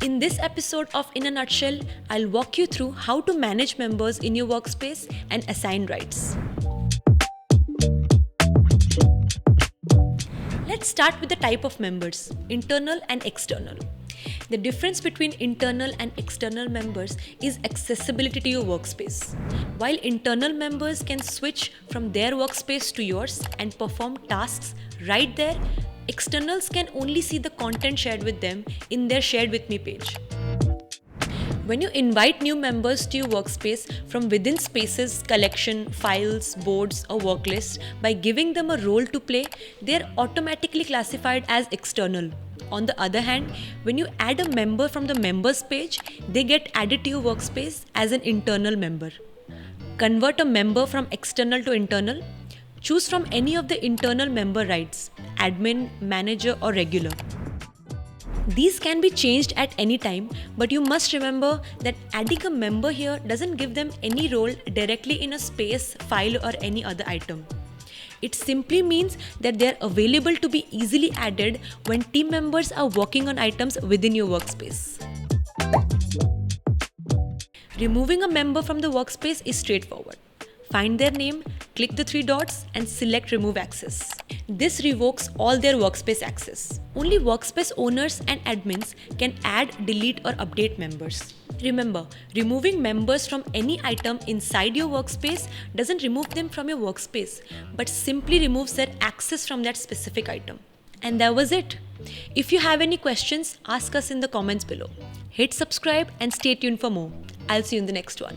In this episode of In a Nutshell, I'll walk you through how to manage members in your workspace and assign rights. Let's start with the type of members, internal and external. The difference between internal and external members is accessibility to your workspace. While internal members can switch from their workspace to yours and perform tasks right there, externals can only see the content shared with them in their Shared With Me page. When you invite new members to your workspace from within Spaces, collection, files, boards, or work list by giving them a role to play, they are automatically classified as external. On the other hand, when you add a member from the members page, they get added to your workspace as an internal member. Convert a member from external to internal. Choose from any of the internal member rights, admin, manager, or regular. These can be changed at any time, but you must remember that adding a member here doesn't give them any role directly in a space, file, or any other item. It simply means that they are available to be easily added when team members are working on items within your workspace. Removing a member from the workspace is straightforward. Find their name, click the 3 dots and select Remove Access. This revokes all their workspace access. Only workspace owners and admins can add, delete or update members. Remember, removing members from any item inside your workspace doesn't remove them from your workspace, but simply removes their access from that specific item. And that was it. If you have any questions, ask us in the comments below. Hit subscribe and stay tuned for more. I'll see you in the next one.